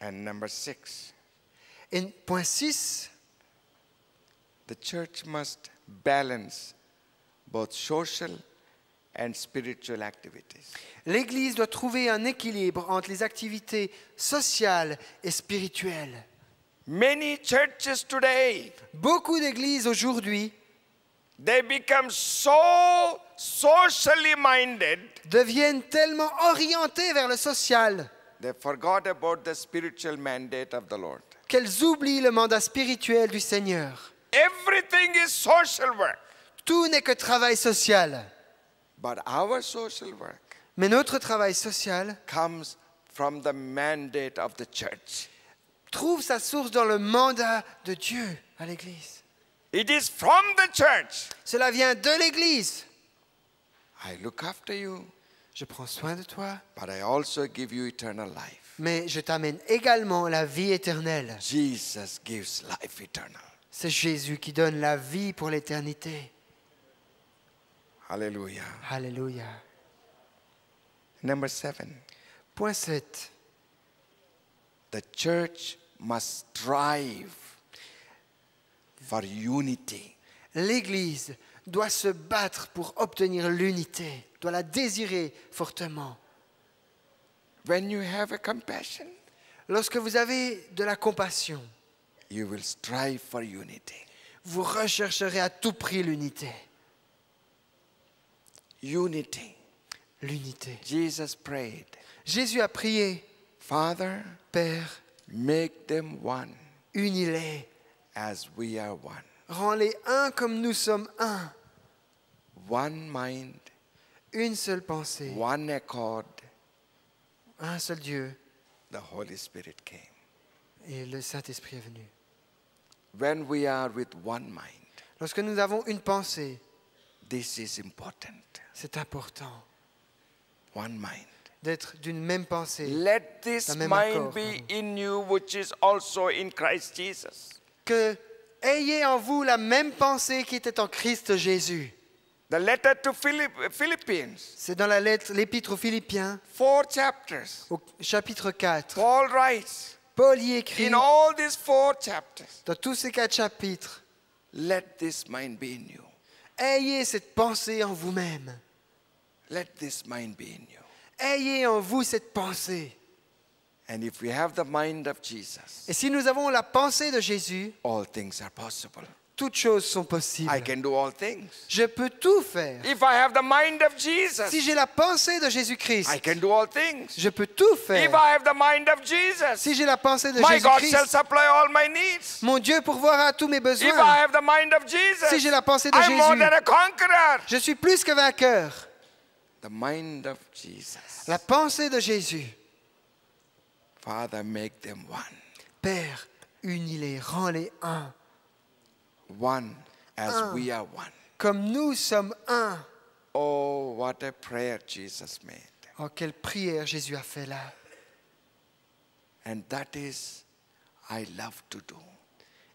And number 6, Et point 6, the church must balance both social and spiritual activities. l'Église doit trouver un équilibre entre les activités sociales et spirituelles. Many churches today, Beaucoup d'églises aujourd'hui they become so socially minded, deviennent tellement orientées vers le social they forgot about the spiritual mandate of the Lord. qu'elles oublient le mandat spirituel du Seigneur. Everything is social work. Tout n'est que travail social. But our social work Mais notre travail social comes from the mandate of the church. trouve sa source dans le mandat de Dieu à l'Église. It is from the church. Cela vient de l'Église. I look after you, Je prends soin de toi, but I also give you eternal life. mais je t'amène également la vie éternelle. Jesus gives life eternal. C'est Jésus qui donne la vie pour l'éternité. Hallelujah. Alléluia. Number 7, Point 7. the church must strive for unity. L'Église doit se battre pour obtenir l'unité, doit la désirer fortement. When you have a compassion, Lorsque vous avez de la compassion, you will strive for unity. vous rechercherez à tout prix l'unité. Unity. L'unité. Jesus prayed, Jésus a prié, Father, Père, make them one unis-les, as we are one. rends-les un comme nous sommes un. One mind, Une seule pensée, one accord. un seul Dieu, The Holy Spirit came. et le Saint-Esprit est venu. When we are with one mind, Lorsque nous avons une pensée, this is important. c'est important One mind. d'être d'une même pensée. Let this La même mind accord, be pardon. in you, which is also in Christ Jesus. Que ayez en vous la même pensée qui était en Christ Jésus. The letter to Philippians, C'est dans l'épître aux Philippiens, 4 chapters. au chapitre 4. Paul writes, Paul y écrit, in all these 4 chapters, dans tous ces 4 chapitres, let this mind be in you. ayez cette pensée en vous-même. Let this mind be in you. Ayez en vous cette pensée. And if we have the mind of Jesus, Et si nous avons la pensée de Jésus, all things are possible. toutes choses sont possibles. I can do all things. Je peux tout faire. If I have the mind of Jesus, Si j'ai la pensée de Jésus-Christ, I can do all things. je peux tout If faire. I have the mind of Jesus, Si j'ai la pensée de my God shall Jésus-Christ, supply all my needs. mon Dieu pourvoira à tous mes If I besoins. have the mind of Jesus, Si j'ai la pensée de I'm more Jésus, than a conqueror. je suis plus que vainqueur. The mind of Jesus. La pensée de Jésus. Father, make them one. Père, unis-les, rends-les un. One as Un. we are one. Comme nous sommes un. Oh, what a prayer Jesus made. Oh, quelle prière Jésus a fait là. And that is, I love to do.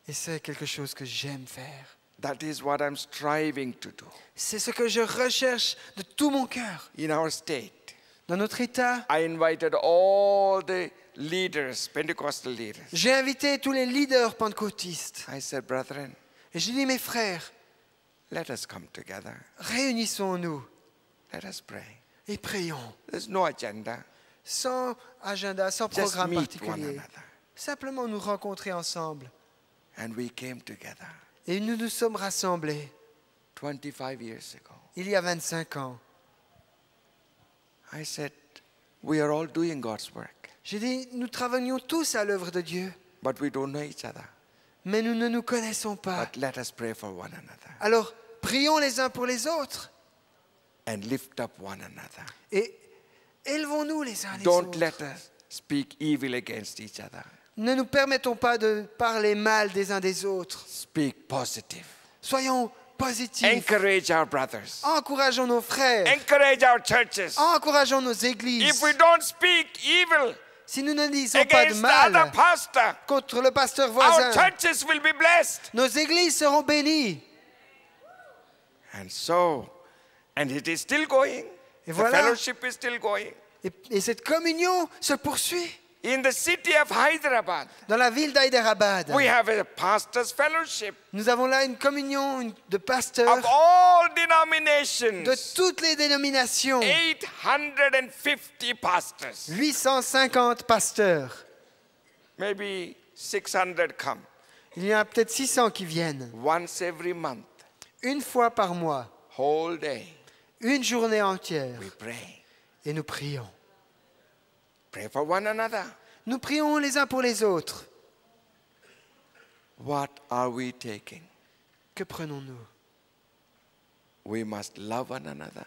Et c'est quelque chose que j'aime faire. That is what I'm striving to do. C'est ce que je recherche de tout mon cœur. In our state, Dans notre État, I invited all the leaders, Pentecostal leaders. j'ai invité tous les leaders pentecôtistes. I said, brethren, Et j'ai dit, mes frères, let us come together. réunissons-nous Let us pray. et prions. There's no agenda. Sans agenda, sans Just programme meet one particulier. another. Simplement nous rencontrer ensemble. And we came together Et nous nous sommes rassemblés 25 years ago. il y a 25 ans. I said, we are all doing God's work, J'ai dit, nous travaillons tous à l'œuvre de Dieu, but we don't know each other. mais nous ne nous connaissons pas. But let us pray for one another Alors, prions les uns pour les autres and lift up one another. et élevons-nous les uns les Don't autres. let us speak evil against each other. Ne nous permettons pas de parler mal des uns des autres. Speak positive. Soyons positifs. Encourage our brothers. Encourageons nos frères. Encourage our churches. Encourageons nos églises. If we don't speak evil Si nous ne disons pas de against the other mal pastor, contre le pasteur our voisin, churches will be blessed. nos églises seront bénies. And it is still going. Et The voilà. fellowship is still going. Et cette communion se poursuit. In the city of Hyderabad, Dans la ville d'Hyderabad, we have a pastor's fellowship nous avons là une communion de pasteurs of all de denominations. toutes les dénominations. 850 pastors. 850 pasteurs. Maybe 600 come. Il y en a peut-être 600 qui viennent. Once every month, Une fois par mois, whole day, une journée entière. we pray. Et nous prions. Pray for one another. Nous prions les uns pour les autres. What are we taking? Que prenons-nous? We must love one another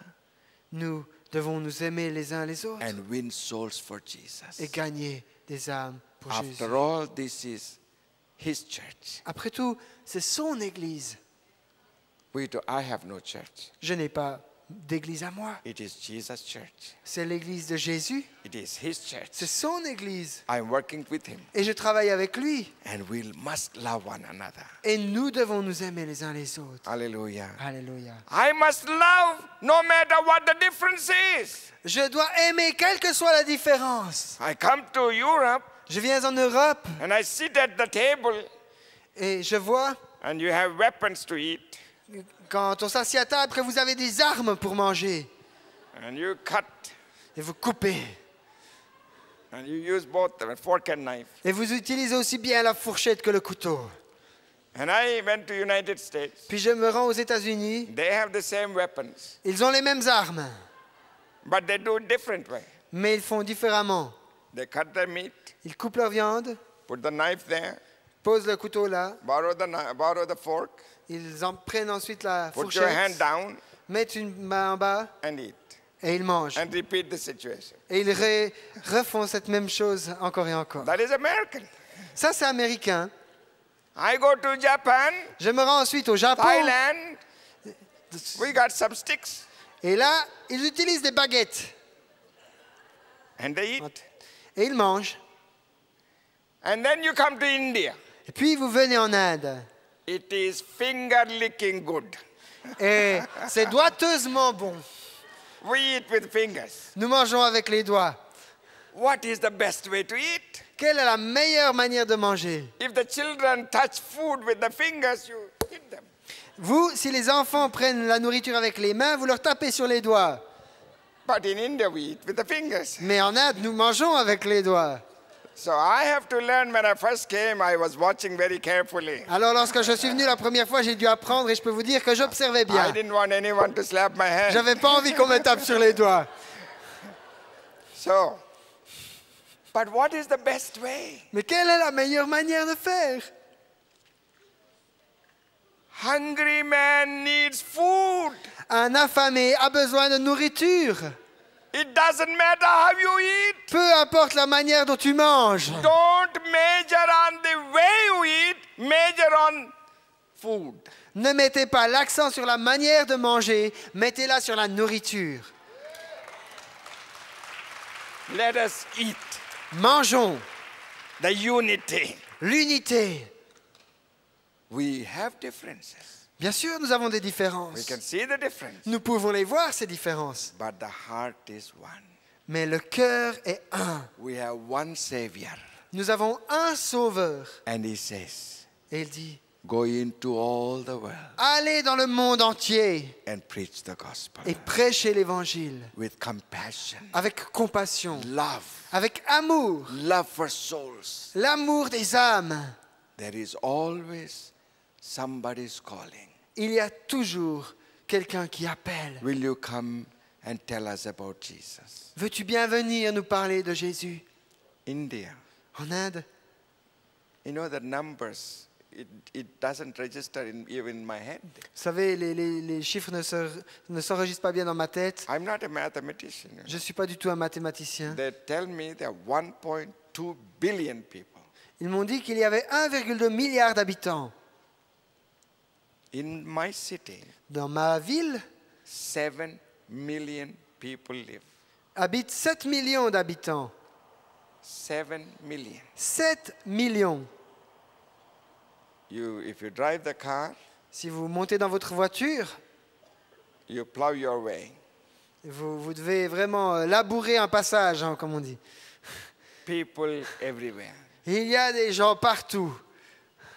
Nous devons nous aimer les uns les autres and win souls for Jesus. et gagner des âmes pour Jésus. After all, this is His church. Après tout, c'est son église. I have no church. Je n'ai pas d'église à moi. It is Jesus' church. C'est l'église de Jésus. It is His church. C'est son église. I'm working with Him. Et je travaille avec lui. And we must love one another. Et nous devons nous aimer les uns les autres. Hallelujah. Alléluia. I must love no matter what the difference is. Je dois aimer quelle que soit la différence. I come to Europe Je viens en Europe and I sit at the table et je vois and you have weapons to eat quand on s'assied à table que vous avez des armes pour manger. and you cut Et vous coupez. and you use both the fork and knife. Et vous utilisez aussi bien la fourchette que le couteau. And I went to United States. Puis je me rends aux États-Unis. They have the same weapons, Ils ont les mêmes armes, but they do it different way. mais ils font différemment. They cut the meat, Ils coupent leur viande, put the knife there, posent le couteau là. borrow the fork, Ils en prennent ensuite la put your hand fourchette, down mettent une main en bas and eat et ils mangent. and repeat the situation. Et ils refont cette même chose encore et encore. That is American. Ça, c'est américain. I go to Japan, Je me rends ensuite au Japon. Thailand. We got some sticks Et là, ils utilisent des baguettes. and they eat. Et ils mangent. And then you come to India. Et puis, vous venez en Inde. It is finger licking good. Et c'est doiteusement bon. We eat with fingers. Nous mangeons avec les doigts. What is the best way to eat? Quelle est la meilleure manière de manger? If the children touch food with the fingers, you hit them. Vous, si les enfants prennent la nourriture avec les mains, vous leur tapez sur les doigts. But in India, we eat with the fingers. Mais en Inde, nous mangeons avec les doigts. So I have to learn. When I first came, I was watching very carefully. Alors, lorsque je suis venu la première fois, j'ai dû apprendre et je peux vous dire que j'observais I bien. didn't want anyone to slap my hand. J'avais pas envie qu'on me tape sur les doigts. So, but what is the best way? Mais quelle est la meilleure manière de faire? Hungry man needs food. Un affamé a besoin de nourriture. It doesn't matter how you eat. Peu importe la manière dont tu manges. Don't major on the way you eat, major on food. Ne mettez pas l'accent sur la manière de manger, mettez-la sur la nourriture. Let us eat. Mangeons The unity. l'unité. We have differences. Bien sûr, nous avons des We différences. can see the difference. Nous pouvons les voir, ces différences. But the heart is one. Mais le cœur est un. We have one Savior. Nous avons un sauveur. And He says, Et il dit, go into all the world allez dans le monde entier and preach the gospel et prêchez l'évangile with compassion, avec compassion, love, avec amour, love for souls. l'amour des âmes. There is always somebody's calling. Il y a toujours quelqu'un qui appelle. Will you come and tell us about Jesus? Veux-tu bien venir nous parler de Jésus? India. En Inde, You know the numbers, it doesn't register even in my head. vous savez, les chiffres ne s'enregistrent pas bien dans ma tête. I'm not a mathematician. Je ne suis pas du tout un mathématicien. They tell me there are 1.2 billion people. Ils m'ont dit qu'il y avait 1,2 milliard d'habitants. In my city, Dans ma ville, 7 million people live. habitent 7 millions d'habitants. 7 million. 7 millions. If you drive the car, Si vous montez dans votre voiture, you plow your way. vous devez vraiment labourer un passage, hein, comme on dit. people everywhere. Il y a des gens partout.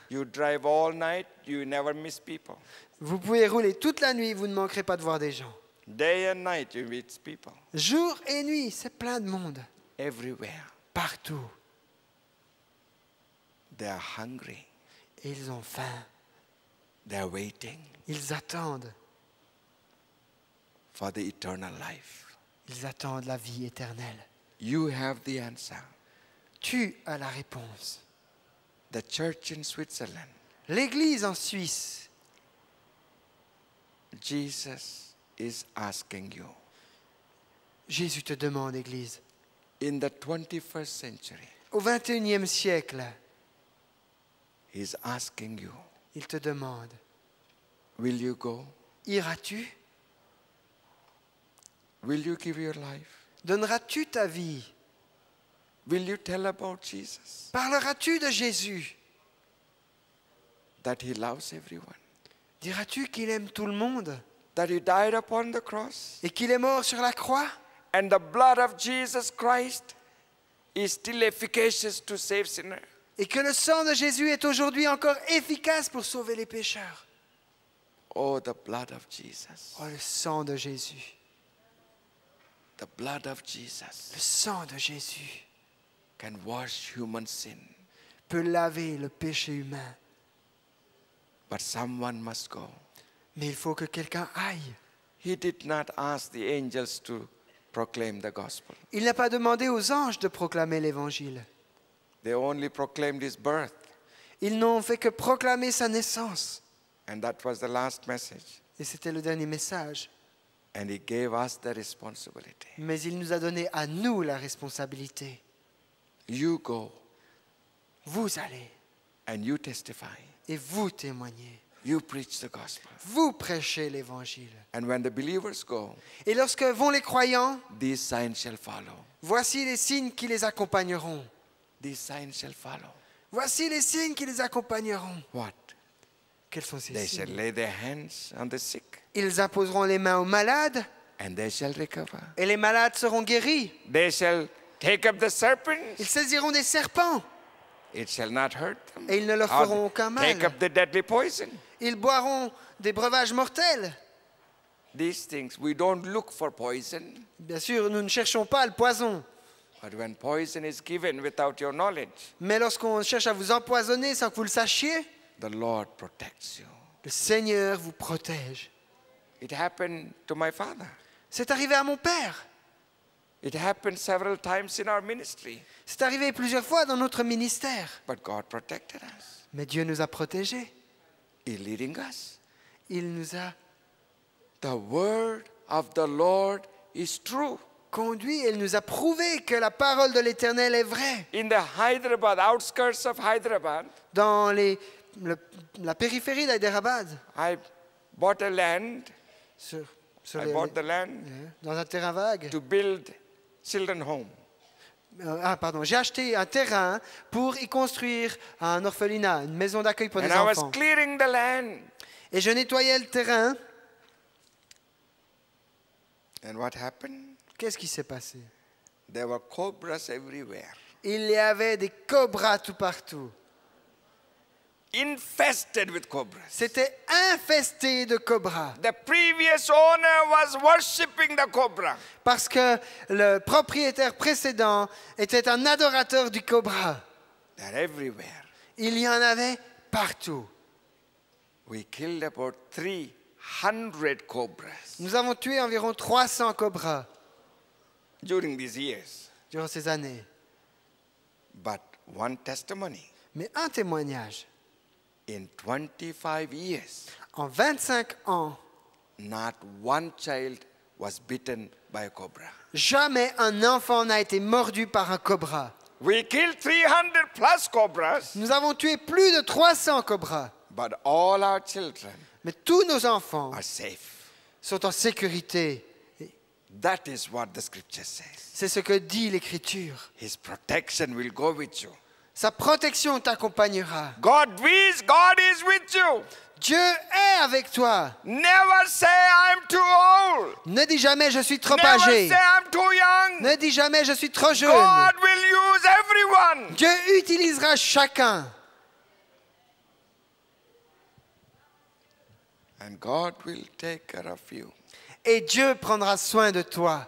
You drive all night, you never miss people. Vous pouvez rouler toute la nuit, vous ne manquerez pas de voir des gens. Day and night, you meet people. Jour et nuit, c'est plein de monde. Everywhere. Partout. They are hungry. Et ils ont faim. They are waiting Ils attendent. for the eternal life. Ils attendent la vie éternelle. You have the answer. Tu as la réponse. The church in Switzerland, L'Église en Suisse, Jesus is asking you. Jésus te demande, Église, In the 21st century, au XXIe siècle, He's asking you, il te demande, will you go? iras-tu? Will you give your life? Donneras-tu ta vie? Will you tell about Jesus? Parleras-tu de Jésus? That He loves everyone? Diras-tu qu'il aime tout le monde That He died upon the cross? et qu'il est mort sur la croix? And the blood of Jesus Christ is still efficacious to save sinners? Et que le sang de Jésus est aujourd'hui encore efficace pour sauver les pécheurs? Oh, the blood of Jesus. Oh, le sang de Jésus. The blood of Jesus Le sang de Jésus can wash human sin. peut laver le péché humain. But someone must go. Mais il faut que quelqu'un aille. He did not ask the angels to proclaim the gospel. Il n'a pas demandé aux anges de proclamer l'évangile. They only proclaimed His birth. Ils n'ont fait que proclamer sa naissance. And that was the last message. Et c'était le dernier message. And He gave us the responsibility. Mais il nous a donné à nous la responsabilité. You go Vous allez and you testify. et vous témoignez. You preach the gospel. Vous prêchez l'évangile. And when the believers go, Et lorsque vont les croyants, these signs shall follow. voici les signes qui les accompagneront. These signs shall follow. Voici les signes qui les accompagneront. What? Quels sont ces They shall signes? lay their hands on the sick Ils imposeront les mains aux malades and they shall recover. et les malades seront guéris. They shall take up the serpents. Ils saisiront des serpents It shall not hurt them. et ils ne leur Or feront aucun take mal. up the deadly poison. Ils boiront des breuvages mortels. These things, we don't look for poison. Bien sûr, nous ne cherchons pas le poison. But when poison is given without your knowledge, Mais lorsqu'on cherche à vous empoisonner sans que vous le sachiez, the Lord protects you. le Seigneur vous protège. It happened to my father. C'est arrivé à mon père. It happened several times in our ministry. C'est arrivé plusieurs fois dans notre ministère. But God protected us. Mais Dieu nous a protégés. He's leading us. Il nous a The word of the Lord is true. conduits et il nous a prouvé que la parole de l'Éternel est vraie. In the Hyderabad, outskirts of Hyderabad, Dans la périphérie d'Hyderabad, I bought a land. sur I bought the land dans un terrain vague. to build children home. J'ai acheté un terrain pour y construire un orphelinat, une maison d'accueil pour And des I was enfants. clearing the land. Et je nettoyais le terrain. And what happened? Qu'est-ce qui s'est passé? There were cobras everywhere. Il y avait des cobras tout partout. Infested with cobras. C'était infesté de cobras. The previous owner was worshipping the cobra. Parce que le propriétaire précédent était un adorateur du cobra. They're everywhere. Il y en avait partout. We killed about 300 cobras Nous avons tué environ 300 cobras during these years. durant ces années. But one testimony, Mais un témoignage. in 25 years, En 25 ans, not one child was bitten by a cobra. jamais un enfant n'a été mordu par un cobra. We killed 300 plus cobras, Nous avons tué plus de 300 cobras. but all our children Mais tous nos enfants are safe. sont en sécurité. That is what the scripture says. C'est ce que dit l'Écriture. His protection will go with you. Sa protection t'accompagnera. God is is with you. Dieu est avec toi. Never say I'm too old. Ne dis jamais je suis trop Never âgé. say I'm too young. Ne dis jamais je suis trop jeune. God will use everyone. Dieu utilisera chacun. And God will take care of you. Et Dieu prendra soin de toi.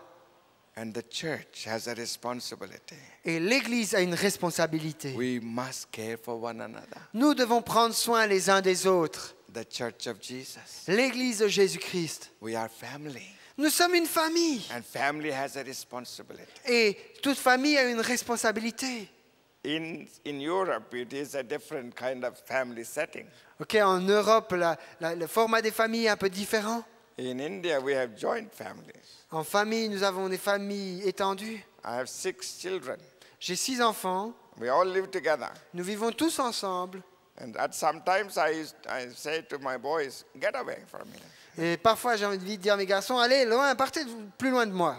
And the church has a responsibility. Et l'Église a une responsabilité. We must care for one another. Nous devons prendre soin les uns des autres. The church of Jesus. L'Église de Jésus-Christ. We are family. Nous sommes une famille. And family has a responsibility. Et toute famille a une responsabilité. In Europe, it is a different kind of family setting. Ok, en Europe, le format des familles est un peu différent. In India, we have joint families. En famille, nous avons des familles étendues. I have 6 children. J'ai 6 enfants. We all live together. Nous vivons tous ensemble. And at sometimes I say to my boys, get away from me. Et parfois, j'ai envie de dire à mes garçons, allez, loin, partez plus loin de moi.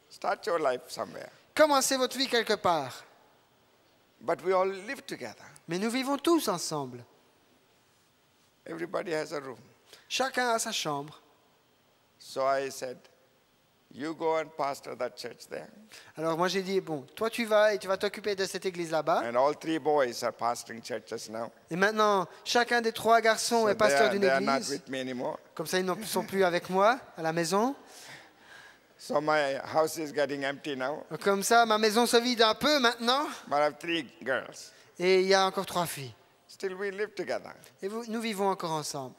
Start your life somewhere. Commencez votre vie quelque part. But we all live together. Mais nous vivons tous ensemble. Everybody has a room. Chacun a sa chambre. So I said, you go and pastor that church there. Alors moi j'ai dit, bon, toi tu vas et tu vas t'occuper de cette église là-bas. And all 3 boys are pastoring churches now. Et maintenant, chacun des 3 garçons So est pasteur d'une they are not église. with me anymore. Comme ça, ils ne sont plus avec moi à la maison. So my house is getting empty now. Comme ça, ma maison se vide un peu maintenant. But I have 3 girls. Et il y a encore 3 filles. Still we live together. Et nous vivons encore ensemble.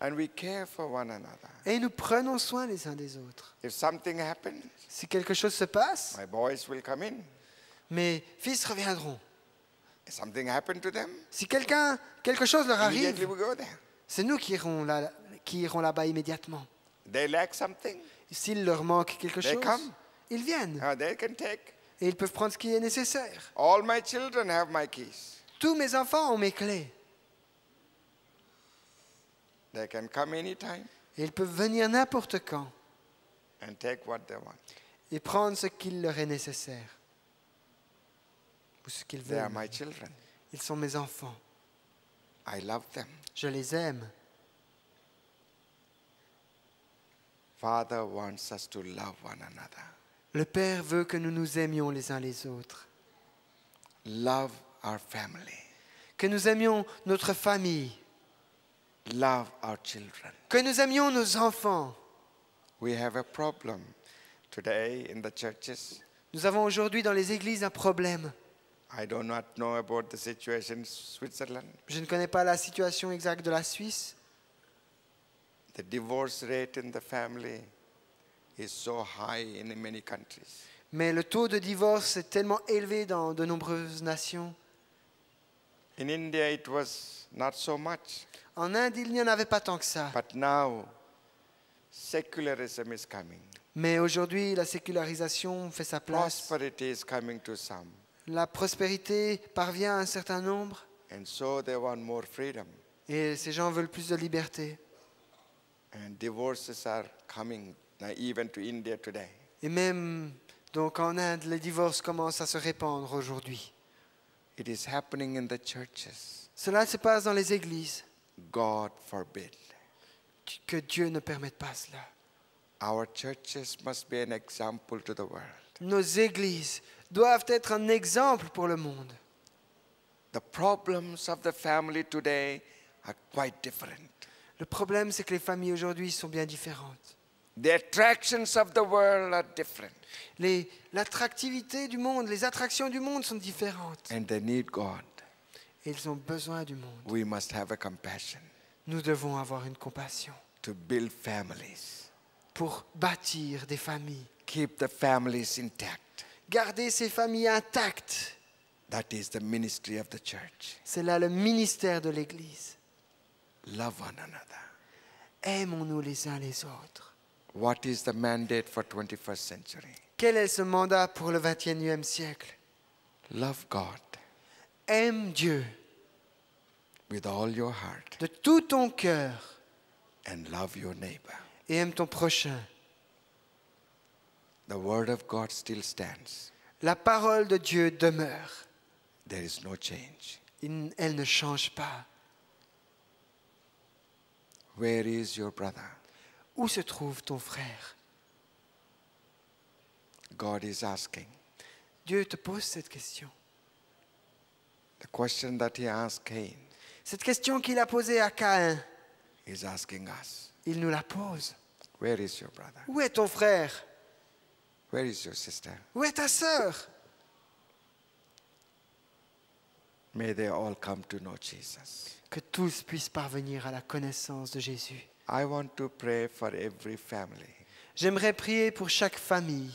And we care for one another. Et nous prenons soin les uns des autres. If something happens, Si quelque chose se passe, my boys will come in. mes fils reviendront. If something happened to them, Si quelque chose leur immediately arrive, we go there. c'est nous qui irons là-bas immédiatement. They lack something, S'il leur manque quelque They chose, come. ils viennent. they can take. Et ils peuvent prendre ce qui est nécessaire. All my children have my keys. Tous mes enfants ont mes clés. They can come anytime Et ils peuvent venir n'importe quand and take what they want. et prendre ce qu'il leur est nécessaire. Ou ce qu'ils They are veulent. my children. Ils sont mes enfants. I love them. Je les aime. Father wants us to love one another. Le Père veut que nous nous aimions les uns les autres. Love our family. Que nous aimions notre famille. Love our children. Que nous aimions nos enfants. We have a problem today in the churches. Nous avons aujourd'hui dans les églises un problème. I do not know about the situation in Switzerland. Je ne connais pas la situation exacte de la Suisse. The divorce rate in the family is so high in many countries. Mais le taux de divorce est tellement élevé dans de nombreuses nations. In India, it was not so much. En Inde, il n'y en avait pas tant que ça. But now, secularism is coming. Mais aujourd'hui, la sécularisation fait sa place. Prosperity is coming to some. La prospérité parvient à un certain nombre. And so they want more freedom. Et ces gens veulent plus de liberté. And divorces are coming even to India today. Et même donc en Inde, les divorces commencent à se répandre aujourd'hui. It is happening in the churches. Cela se passe dans les églises. God forbid. Que Dieu ne permette pas cela. Our churches must be an example to the world. Nos églises doivent être un exemple pour le monde. The problems of the family today are quite different. Le problème, c'est que les familles aujourd'hui sont bien différentes. The attractions of the world are different. L'attractivité du monde, les attractions du monde sont différentes. And they need God. Et ils ont besoin du monde. We must have a compassion Nous devons avoir une compassion to build families. pour bâtir des familles. Keep the families intact. Garder ces familles intactes. That is the ministry of the church. C'est là le ministère de l'Église. Love one another. Aimons-nous les uns les autres. What is the mandate for 21st century? Quel est ce mandat pour le 21e siècle? Love God Aime Dieu with all your heart de tout ton cœur and love your neighbor. et aime ton prochain. The word of God still stands. La parole de Dieu demeure. There is no change. Elle ne change pas. Where is your brother? Où se trouve ton frère? God is asking. Dieu te pose cette question. The question that he asked Cain, Cette question qu'il a posée à Caïn, he's asking us. il nous la pose. Where is your brother? Où est ton frère? Where is your sister? Où est ta sœur? May they all come to know Jesus. Que tous puissent parvenir à la connaissance de Jésus. I want to pray for every family. J'aimerais prier pour chaque famille.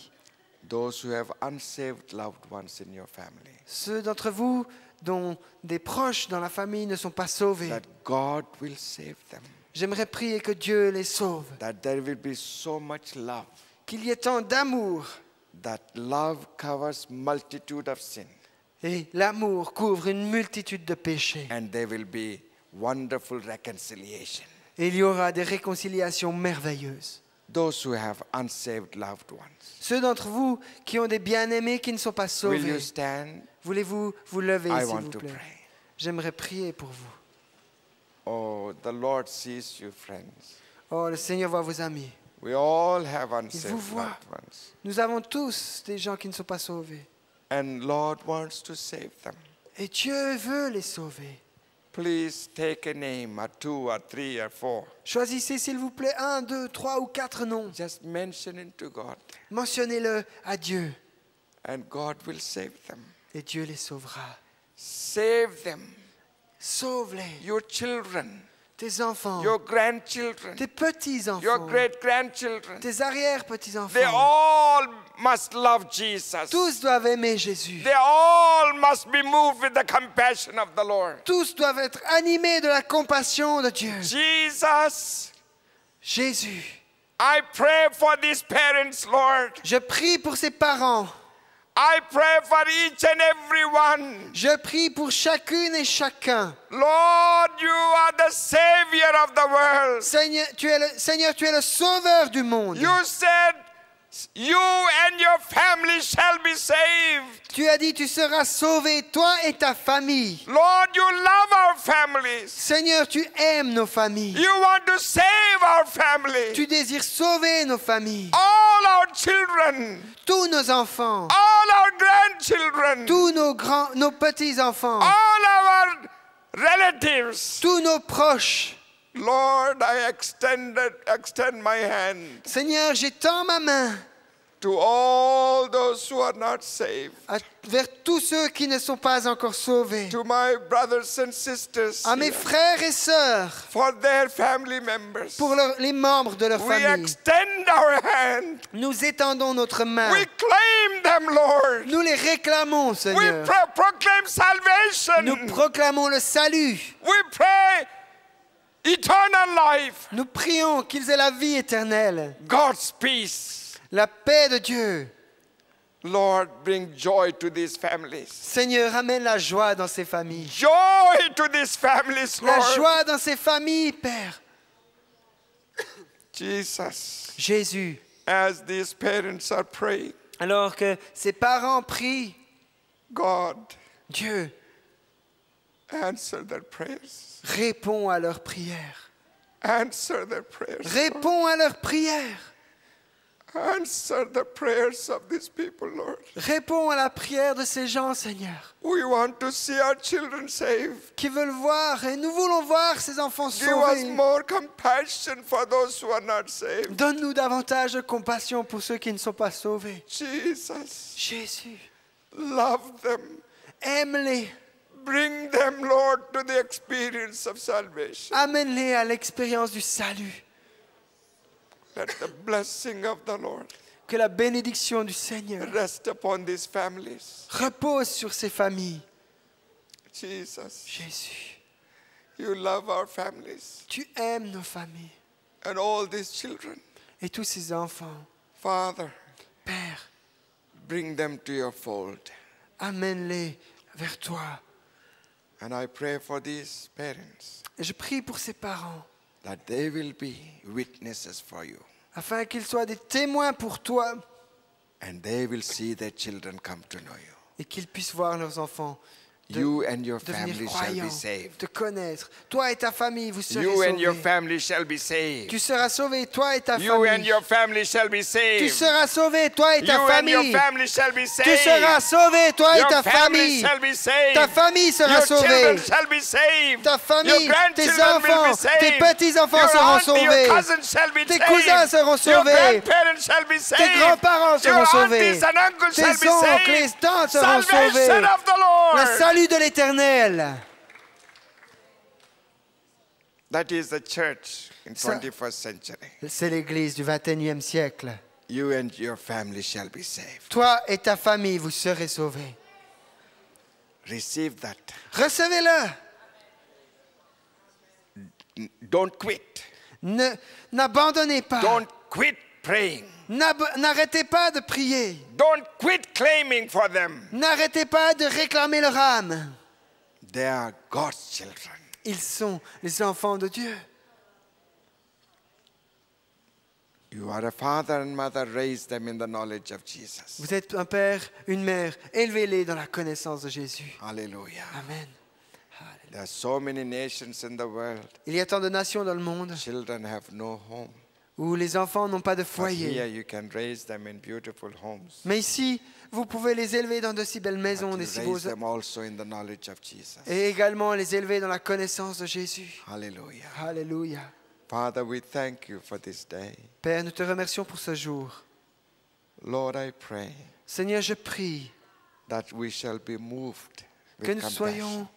Those who have unsaved loved ones in your family. Ceux d'entre vous dont des proches dans la famille ne sont pas sauvés. That God will save them. J'aimerais prier que Dieu les sauve. That there will be so much love. Qu'il y ait tant d'amour. That love covers multitude of sin. Et l'amour couvre une multitude de péchés. And there will be wonderful reconciliation. Et il y aura des réconciliations merveilleuses. Those who have unsaved loved ones. Ceux d'entre vous qui ont des bien-aimés qui ne sont pas Will you sauvés, stand? voulez-vous vous lever, I s'il want vous to plaît? pray. J'aimerais prier pour vous. Oh, the Lord sees you, friends. Oh, le Seigneur voit vos amis. We all have unsaved vous voit. loved ones. Nous avons tous des gens qui ne sont pas sauvés. And Lord wants to save them. Et Dieu veut les sauver. Please take a name, or 2 or 3 or 4. Choisissez, s'il vous plaît, 1, 2, 3 ou 4 noms. Just mention it to God. Mentionnez-le à Dieu. And God will save them. Et Dieu les sauvera. Save them. Sauve-les. Your children. Tes enfants. Your grandchildren. Tes petits-enfants. Your great-grandchildren. Tes arrière-petits-enfants. They all must love Jesus. Tous doivent aimer Jésus. They all must be moved with the compassion of the Lord. Tous doivent être animés de la compassion de Dieu. Jesus, Jésus, I pray for these parents, Lord. je prie pour ses parents. I pray for each and every one. Je prie pour chacune et chacun. Lord, you are the Savior of the world. Seigneur, tu es le sauveur du monde. You said, you and your family shall be saved. Tu as dit, tu seras sauvé, toi et ta famille. Lord, you love our families. Seigneur, tu aimes nos familles. You want to save our family. Tu désires sauver nos familles. All our children. Tous nos enfants. All our grandchildren. Tous nos petits-enfants. All our relatives. Tous nos proches. Lord, I extend my hand Seigneur, j'étends ma main to all those who are not saved. Vers tous ceux qui ne sont pas encore sauvés. To my brothers and sisters. À mes frères et sœurs. For their family members. Pour les membres de leur We famille. extend our hand. Nous étendons notre main. We claim them, Lord. Nous les réclamons, We Seigneur. proclaim salvation. Nous proclamons le salut. We pray eternal life. Nous prions qu'ils aient la vie éternelle. God's peace. La paix de Dieu. Lord, bring joy to these families. Seigneur, amène la joie dans ces familles. Joy to these families, Lord. La joie dans ces familles, Père. Jesus. Jésus. As these parents are praying. Alors que ces parents prient. God. Dieu. Answer their prayers. Réponds à leurs prières. Answer their prayers. Réponds à leurs prières. Answer the prayers of these people, Lord. Réponds à la prière de ces gens, Seigneur. We want to see our children saved. Qui veulent voir, et nous voulons voir ces enfants Give us sauvés. more compassion for those who are not saved. Donne-nous davantage de compassion pour ceux qui ne sont pas sauvés. Jesus. Jésus. Love them. Aime-les. Bring them, Lord, to the experience of salvation. Amène-les à l'expérience du salut. Let the blessing of the Lord Que la bénédiction du Seigneur rest upon these families. repose sur ces familles. Jesus, Jésus, you love our families tu aimes nos familles and all these children. et tous ces enfants. Father, Père, bring them to your fold. amène-les vers toi. And I pray for these parents Et je prie pour ces parents, that they will be witnesses for you. afin qu'ils soient des témoins pour toi And they will see their children come to know you. et qu'ils puissent voir leurs enfants You and your devenir family shall croyant, be saved. te connaître. Toi et ta famille, vous serez You and your sauvés. family shall be saved. Tu seras sauvé, toi et ta You and famille. your family shall be Tu saved. seras sauvé, toi et You ta and your famille. family shall be saved. Tu seras sauvé, toi et Your ta family famille. shall be saved. Ta famille sera Your children sauvée. shall be saved. Ta Your famille, tes grandchildren will be enfants, saved. tes petits-enfants Your seront auntie, your sauvés. cousins shall be Tes saved. cousins seront Your sauvés. grandparents shall be saved. Tes grands-parents seront Your sauvés. aunties and uncles shall be Tes oncles, les saved. tantes seront Salvation sauvés. of the Lord. Le salut de l'Éternel. That is the church in Ça- 21st century. C'est l'Église du 21e siècle. You and your family shall be saved. Toi et ta famille, vous serez sauvés. Receive that. Recevez-le. Don't quit. N'abandonnez pas. Don't quit praying. N'arrêtez pas de prier. Don't quit claiming for them. N'arrêtez pas de réclamer leur âme. They are God's children. Ils sont les enfants de Dieu. You are a father and mother, raise them in the knowledge of Jesus. Vous êtes un père, une mère. Élevez-les dans la connaissance de Jésus. Hallelujah. Amen. There are so many nations in the world. Il y a tant de nations dans le monde Children have no home. où les enfants n'ont pas de But foyer. here you can raise them in beautiful homes. Mais ici, vous pouvez les élever dans de si belles maisons, But des you si raise beaux... them also in the knowledge of Jesus. Et également les élever dans la connaissance de Jésus. Hallelujah. Alléluia. Father, we thank you for this day. Père, nous te remercions pour ce jour. Lord, I pray Seigneur, je prie that we shall be moved que with nous compassion, soyons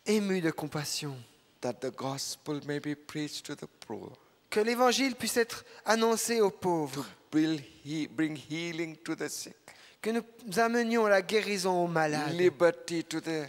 émus de compassion. that the gospel may be preached to the poor, Que l'évangile puisse être annoncé aux pauvres. bring healing to the sick, Que nous amenions la guérison aux malades. liberty to the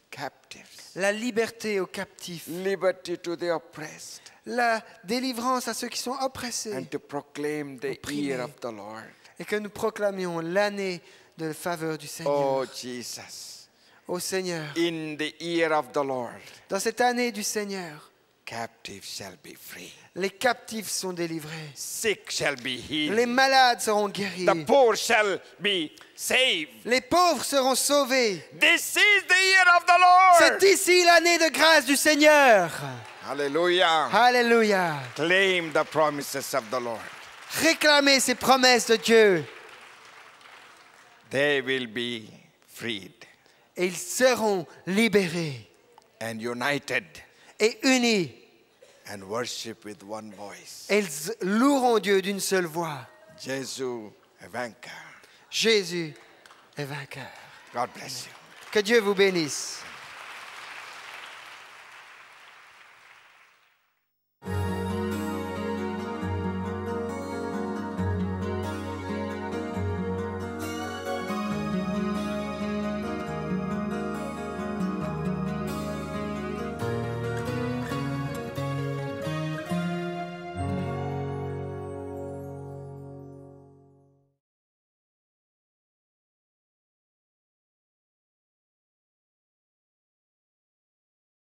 captives, La liberté aux captifs. liberty to the oppressed, La délivrance à ceux qui sont oppressés. and to proclaim the Opprimés. year of the Lord. Et que nous proclamions l'année de faveur du Seigneur. Oh Jesus, Ô Seigneur, in the year of the Lord, dans cette année du Seigneur, captives shall be free, les captifs sont délivrés. sick shall be Les healed, malades seront guéris. the poor shall be saved. Les pauvres seront sauvés. This is the year of the C'est Lord. ici l'année de grâce du Seigneur. Hallelujah. Alléluia. Claim the promises of the Lord. Réclamez ces promesses de Dieu. They will be freed Et ils seront libérés and united et unis. and worship with one voice. Et ils loueront Dieu d'une seule voix. Jésus est vainqueur. Jésus est vainqueur. God bless you. Que Dieu vous bénisse.